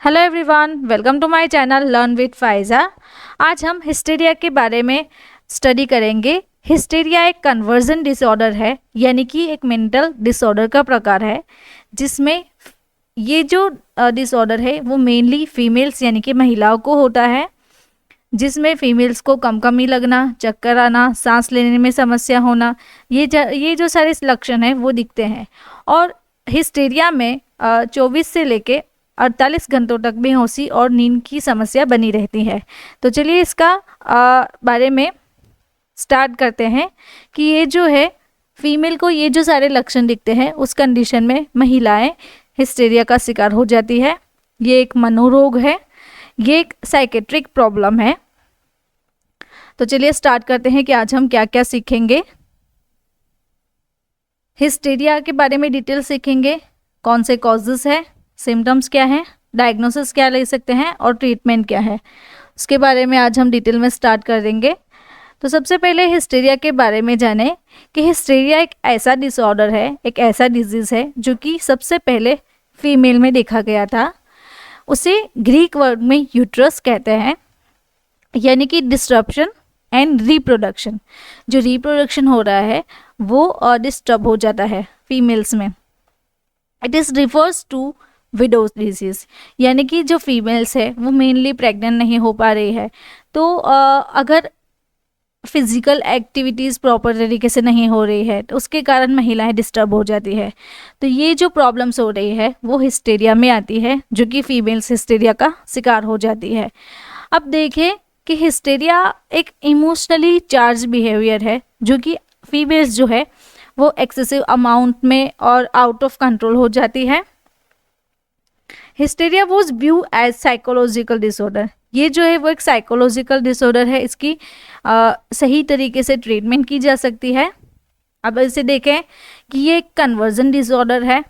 Hello everyone, welcome to my channel learn with Faiza. आज हम hysteria के बारे में स्टडी करेंगे। हिस्टीरिया एक कन्वर्जन डिसऑर्डर है, यानी कि एक मेंटल डिसऑर्डर का प्रकार है, जिसमें ये जो डिसऑर्डर है वो मेनली फीमेल्स यानी कि महिलाओं को होता है, जिसमें फीमेल्स को कमी लगना, चक्कर आना, सांस लेने में समस्या होना, ये जो सारे लक्षण हैं वो दिखते हैं। और हिस्टीरिया में 24 से लेके 48 घंटों तक बेहोशी और नींद की समस्या बनी रहती है। तो चलिए इसका बारे में स्टार्ट करते हैं कि ये जो है फीमेल को ये जो सारे लक्षण दिखते हैं, उस कंडीशन में महिलाएं हिस्टीरिया का शिकार हो जाती है। ये एक मनोरोग है, ये एक साइकेट्रिक प्रॉब्लम है। तो चलिए स्टार्ट करते हैं कि आज हम क्या क्या सीखेंगे। हिस्टीरिया के बारे में डिटेल सीखेंगे, कौन से कॉजेस है, सिम्टम्स क्या है, डायग्नोसिस क्या ले सकते हैं और ट्रीटमेंट क्या है, उसके बारे में आज हम डिटेल में स्टार्ट कर देंगे। तो सबसे पहले हिस्टीरिया के बारे में जानें कि हिस्टीरिया एक ऐसा डिसऑर्डर है, एक ऐसा डिजीज़ है जो कि सबसे पहले फीमेल में देखा गया था। उसे ग्रीक वर्ड में यूट्रस कहते हैं, यानी कि डिस्ट्रप्शन एंड रिप्रोडक्शन। जो रिप्रोडक्शन हो रहा है वो डिस्टर्ब हो जाता है फीमेल्स में। It is refers to widows disease, यानी कि जो फीमेल्स है वो मेनली प्रेग्नेंट नहीं हो पा रही है, तो अगर फिजिकल एक्टिविटीज़ प्रॉपर तरीके से नहीं हो रही है तो उसके कारण महिलाएं डिस्टर्ब हो जाती है। तो ये जो प्रॉब्लम्स हो रही है वो हिस्टीरिया में आती है, जो कि फीमेल्स हिस्टीरिया का शिकार हो जाती है। अब देखें कि हिस्टीरिया एक इमोशनली चार्ज बिहेवियर है, जो कि फीमेल्स जो है वो एक्सेसिव अमाउंट में और आउट ऑफ कंट्रोल हो जाती है। Hysteria was view as psychological disorder. ये जो है वो एक साइकोलॉजिकल डिसऑर्डर है, इसकी सही तरीके से ट्रीटमेंट की जा सकती है। अब इसे देखें कि ये एक कन्वर्जन डिसऑर्डर है।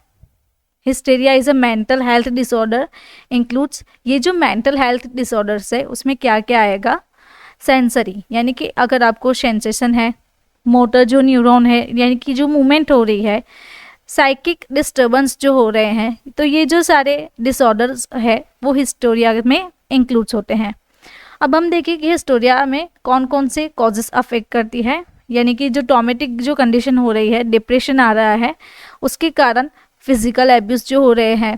Hysteria is a mental health disorder includes, ये जो मेंटल हेल्थ डिसऑर्डर्स है उसमें क्या क्या आएगा। सेंसरी, यानी कि अगर आपको सेंसेशन है, मोटर जो न्यूरॉन है यानी कि जो मूवमेंट हो रही है, साइकिक डिस्टर्बेंस जो हो रहे हैं, तो ये जो सारे डिसऑर्डर्स है वो हिस्टीरिया में इंक्लूड्स होते हैं। अब हम देखें कि हिस्टीरिया में कौन कौन से कॉजेस अफेक्ट करती है, यानी कि जो ट्रॉमेटिक जो कंडीशन हो रही है, डिप्रेशन आ रहा है, उसके कारण फिजिकल एब्यूज़ जो हो रहे हैं,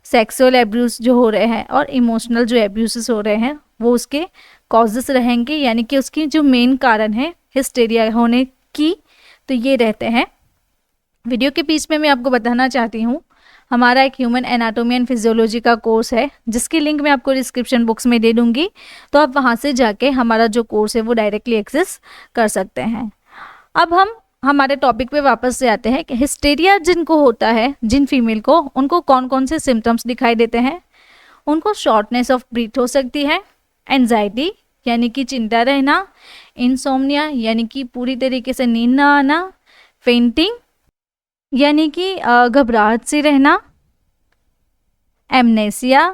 सेक्सुअल एब्यूज़ जो हो रहे हैं और इमोशनल जो एब्यूज़ हो रहे हैं वो उसके कॉजेस रहेंगे, यानी कि उसकी जो मेन कारण है हिस्टीरिया होने की, तो ये रहते हैं। वीडियो के बीच में मैं आपको बताना चाहती हूँ, हमारा एक ह्यूमन एनाटॉमी एंड फिजियोलॉजी का कोर्स है, जिसकी लिंक मैं आपको डिस्क्रिप्शन बॉक्स में दे दूँगी, तो आप वहाँ से जाके हमारा जो कोर्स है वो डायरेक्टली एक्सेस कर सकते हैं। अब हम हमारे टॉपिक पे वापस से आते हैं कि हिस्टीरिया जिनको होता है, जिन फीमेल को, उनको कौन कौन से सिम्टम्स दिखाई देते हैं। उनको शॉर्टनेस ऑफ ब्रीथ हो सकती है, एंजाइटी यानी कि चिंता रहना, इंसोम्निया यानी कि पूरी तरीके से नींद ना आना, फेंटिंग यानी कि घबराहट से रहना, एमनेसिया,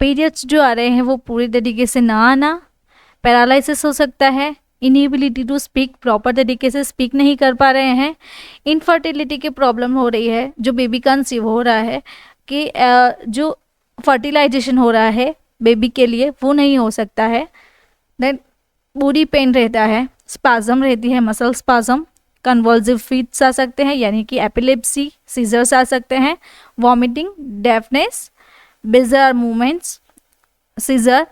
पीरियड्स जो आ रहे हैं वो पूरी तरीके से ना आना, पैरालिसिस हो सकता है, इनएबिलिटी टू स्पीक, प्रॉपर तरीके से स्पीक नहीं कर पा रहे हैं, इनफर्टिलिटी की प्रॉब्लम हो रही है, जो बेबी कंसीव हो रहा है कि जो फर्टिलाइजेशन हो रहा है बेबी के लिए वो नहीं हो सकता है। देन बॉडी पेन रहता है, स्पाजम रहती है, मसल स्पाजम, कन्वल्सिव फिट्स आ सकते हैं यानी कि एपिलेप्सी, सीजर्स आ सकते हैं, vomiting, deafness, bizarre movements, seizure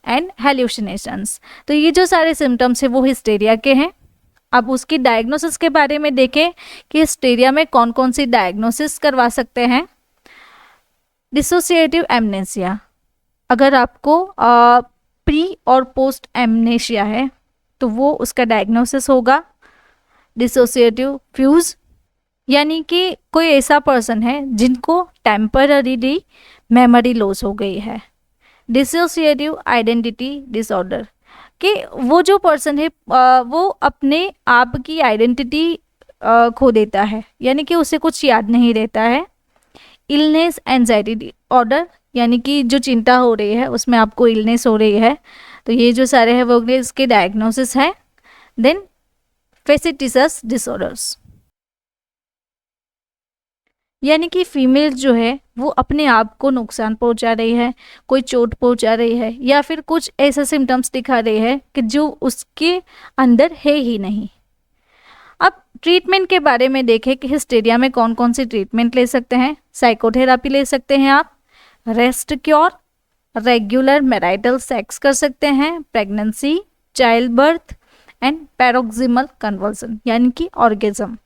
and hallucinations. तो ये जो सारे सिम्टम्स हैं वो हिस्टीरिया के हैं। अब उसकी डायग्नोसिस के बारे में देखें कि हिस्टीरिया में कौन कौन सी डायग्नोसिस करवा सकते हैं। डिसोसिएटिव एमनेसिया, अगर आपको प्री और पोस्ट एमनेशिया है तो वो उसका डायग्नोसिस होगा। डिसोसिएटिव फ्यूज, यानी कि कोई ऐसा पर्सन है जिनको टेम्पररीली मेमोरी लॉस हो गई है। डिसोसिएटिव आइडेंटिटी डिसऑर्डर, कि वो जो पर्सन है वो अपने आप की आइडेंटिटी खो देता है, यानी कि उसे कुछ याद नहीं रहता है। इलनेस एंजाइटी डिसऑर्डर, यानी कि जो चिंता हो रही है उसमें आपको इलनेस हो रही है, तो ये जो सारे हैं वो इसके डायग्नोसिस है। देन फेसिटिसस डिसऑर्डर्स, यानी कि फीमेल जो है वो अपने आप को नुकसान पहुंचा रही है, कोई चोट पहुंचा रही है, या फिर कुछ ऐसे सिम्टम्स दिखा रही है कि जो उसके अंदर है ही नहीं। अब ट्रीटमेंट के बारे में देखें कि हिस्टेरिया में कौन कौन सी ट्रीटमेंट ले सकते हैं। साइकोथेरापी ले सकते हैं आप, rest cure, regular marital sex कर सकते हैं, pregnancy, child birth and paroxysmal conversion यानी कि ऑर्गेज्म।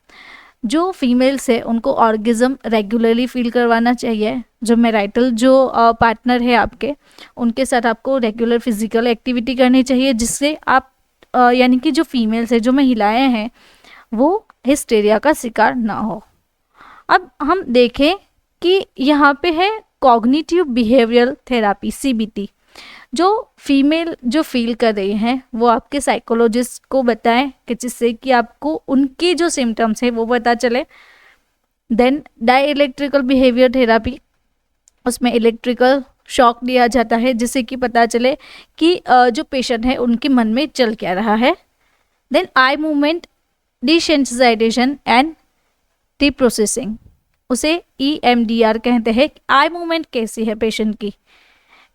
जो फीमेल्स है उनको ऑर्गेज्म रेगुलरली फील करवाना चाहिए। जो मैरिटल जो पार्टनर है आपके, उनके साथ आपको रेगुलर फिजिकल एक्टिविटी करनी चाहिए, जिससे आप यानी कि जो फीमेल्स है, जो महिलाएं हैं, वो हिस्टेरिया का शिकार ना हो। अब हम देखें कि यहाँ पे है कॉग्निटिव बिहेवियरल थेरापी, CBT। जो फीमेल जो फील कर रही हैं वो आपके साइकोलॉजिस्ट को बताएं कि जिससे कि आपको उनके जो सिम्टम्स हैं वो पता चले। देन डाइलेक्ट्रिकल बिहेवियर थेरापी, उसमें इलेक्ट्रिकल शॉक दिया जाता है जिससे कि पता चले कि जो पेशेंट है उनके मन में चल क्या रहा है। Then eye movement desensitisation and reprocessing, उसे EMDR कहते हैं। आई मूवमेंट कैसी है पेशेंट की,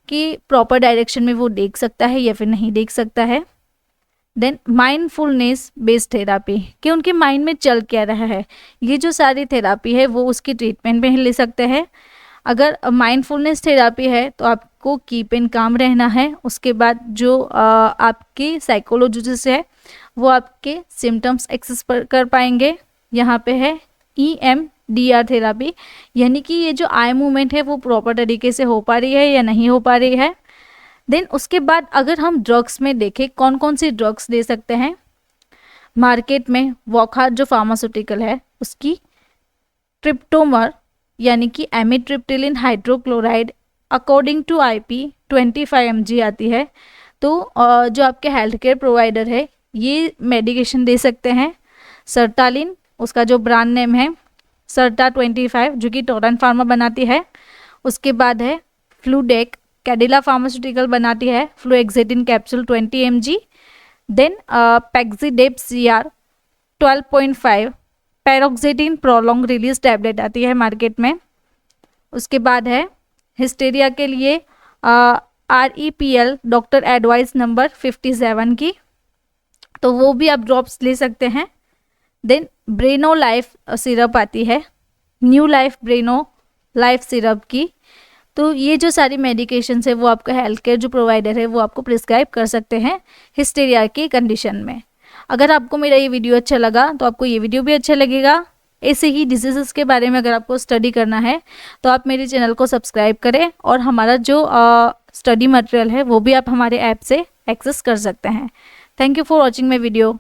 कि प्रॉपर डायरेक्शन में वो देख सकता है या फिर नहीं देख सकता है। देन माइंडफुलनेस बेस्ड थेरापी, कि उनके माइंड में चल क्या रहा है। ये जो सारी थेरापी है वो उसकी ट्रीटमेंट में ले सकते हैं। अगर माइंडफुलनेस थेरापी है तो आपको कीप इन काम रहना है। उसके बाद जो आपके साइकोलॉजिस्ट है वो आपके सिम्टम्स एक्सेस कर पाएंगे। यहाँ पे है EMDR थेरापी, यानी कि ये जो आई मूवमेंट है वो प्रॉपर तरीके से हो पा रही है या नहीं हो पा रही है। देन उसके बाद अगर हम ड्रग्स में देखें कौन कौन सी ड्रग्स दे सकते हैं, मार्केट में वॉकहार्ट जो फार्मास्यूटिकल है उसकी ट्रिप्टोमर यानी कि amitriptyline hydrochloride according to IP 25 mg आती है। तो जो आपके हेल्थ केयर प्रोवाइडर है ये मेडिकेशन दे सकते हैं। सर्टालिन, उसका जो ब्रांड नेम है सर्टा 25, जो कि टोरेंट फार्मा बनाती है। उसके बाद है फ्लूडेक, कैडिला फार्मास्यूटिकल बनाती है fluoxetine capsule 20 mg। Then Paxidep CR 12.5, paroxetine prolong release tablet आती है मार्केट में। उसके बाद है हिस्टेरिया के लिए REPL डॉक्टर एडवाइस नंबर 57 की, तो वो भी आप ड्रॉप्स ले सकते हैं। देन ब्रेनो लाइफ सिरप आती है, न्यू लाइफ ब्रेनो लाइफ सिरप की। तो ये जो सारी मेडिकेशंस है वो आपका हेल्थ केयर जो प्रोवाइडर है वो आपको प्रिस्क्राइब कर सकते हैं हिस्टेरिया की कंडीशन में। अगर आपको मेरा ये वीडियो अच्छा लगा तो आपको ये वीडियो भी अच्छा लगेगा। ऐसे ही डिजीज़ेस के बारे में अगर आपको स्टडी करना है तो आप मेरे चैनल को सब्सक्राइब करें, और हमारा जो स्टडी मटेरियल है वो भी आप हमारे ऐप से एक्सेस कर सकते हैं। Thank you for watching my video.